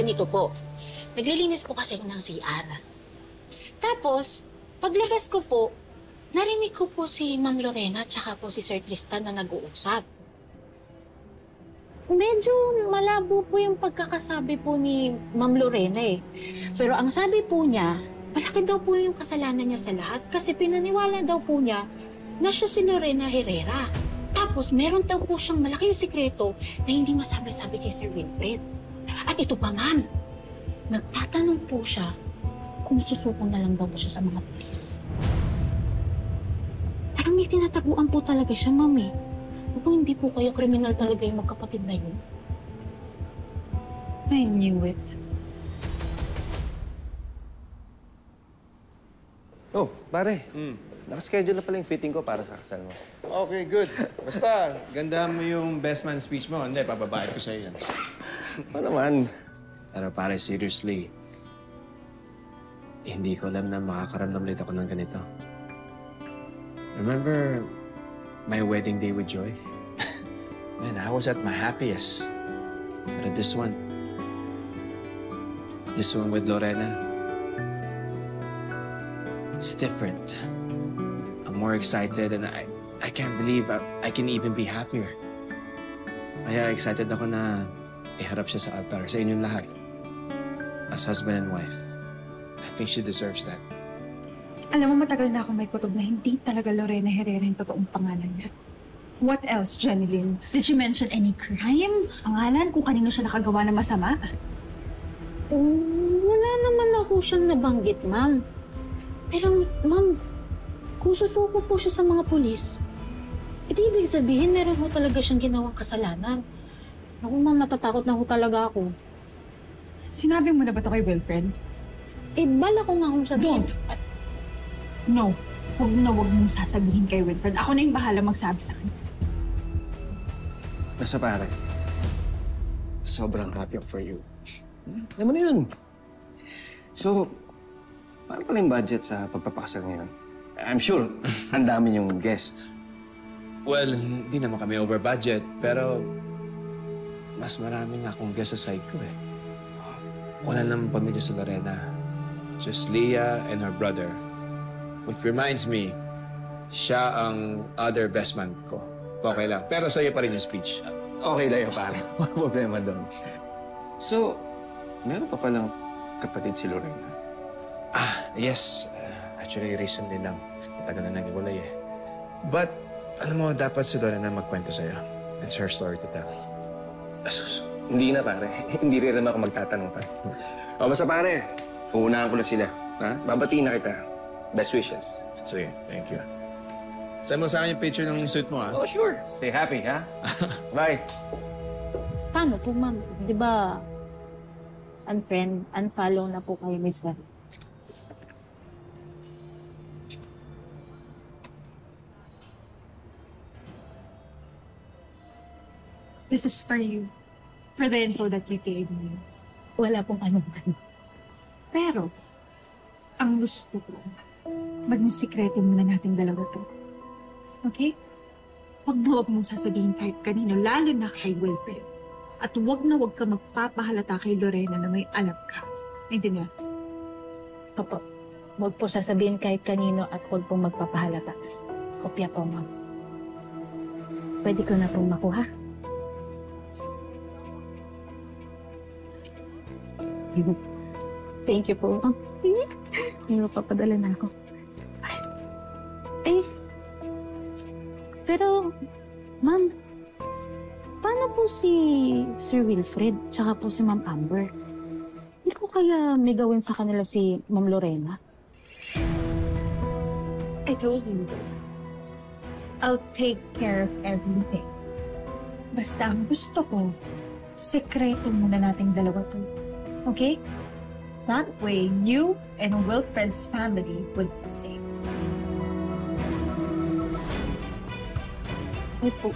ganito po. Naglilinis po kasi ako ng CR. Tapos, paglabas ko po, narinig ko po si Ma'am Lorena at saka po si Sir Tristan na nag-uusap. Medyo malabo po yung pagkakasabi po ni Ma'am Lorena eh. Pero ang sabi po niya, malaki daw po yung kasalanan niya sa lahat kasi pinaniwala daw po niya na siya si Lorena Herrera. Tapos meron daw po siyang malaking sikreto na hindi masabi-sabi kay Sir Wilfred. At ito pa, ma'am, nagtatanong po siya kung susuko na lang daw po siya sa mga pulis. Parang may tinataguan po talaga siya, ma'am eh. Kung hindi po kayo kriminal talaga yung magkapatid na yun. I knew it. Oh, pare. Nakaschedule na pala yung fitting ko para sa kasal mo. Okay, good. Basta, ganda mo yung best man speech mo. Hindi, pababayad ko sa'yo yan. Ano naman? Pero pare, seriously, hindi ko alam na makakaramdam ulit ako ng ganito. Remember my wedding day with Joy? Man, I was at my happiest. But this one with Lorena, it's different. I'm more excited and I can't believe I can even be happier. Kaya excited ako na iharap siya sa altar sa inyong lahat. As husband and wife. I think she deserves that. Alam mo, matagal na akong may kutob na hindi talaga Lorena Herrera yung totoong pangalan niya. What else, Jeneline? Did she mention any crime? Pangalan kung kanino siya nakagawa ng masama? Wala naman ako siyang nabanggit, ma'am. Pero, ma'am, kung susuko po siya sa mga pulis, ibig sabihin meron ho talaga siyang ginawang kasalanan. Ako, ma'am, natatakot na ho talaga ako. Sinabi mo na ba ito kay Wilfred? Bala ko nga kung sabihin. Don't! No. Huwag mong sasabihin kay Wilfred. Ako na yung bahala magsabi sa kanya. Nasa pare. Sobrang happy for you. Alam mo na yun. So, paano pala yung budget sa pagpapakasal ngayon? I'm sure, ang dami yung guest. Well, hindi naman kami over budget, pero mas marami nga akong guest sa side ko eh. Wala namang pamilya sa Lorena. Just Leah and her brother. Which reminds me, siya ang other best man ko. Okay lang. Pero sa'yo pa rin yung speech. Okay na yun, pare. Walang problema doon. So, meron pa palang kapatid si Lorena? Yes. Actually, recently lang. Matagal na nag-iwalay eh. But, alam mo, dapat si Lorena magkwento sa'yo. It's her story to tell. Asus, hindi na, pare. Hindi rin naman ako magtatanong pa. O, basta pare, uunahan ko na sila. Ha? Babatiin na kita. Best wishes. Sige, thank you. Send mo sa akin yung picture ng suit mo, ha? Oh, sure. Stay happy, ha? Bye. Paano po, ma'am? Di ba, unfollow na po kayo, Miss Sir? This is for you. For the info that you gave me. Wala pong anuman. Pero, ang gusto ko, maging sikreto muna nating dalawa to. Okay? Huwag mong sasabihin kahit kanino, lalo na kay Wilfred. At huwag ka magpapahalata kay Lorena na may alam ka. Naintindihan? Opo. Huwag po sasabihin kahit kanino at huwag po magpapahalata. Kopya po, ma'am. Pwede ko na pong makuha. Thank you po. Hindi mo papadala na ako. Pero, ma'am, paano po si Sir Wilfred tsaka po si Ma'am Amber? Hindi ko kaya may gawin sa kanila si Ma'am Lorena? I told you. I'll take care of everything. Basta ang gusto ko, sekreto muna nating dalawa to. Okay? That way, you and Wilfred's family will be safe. Ay po.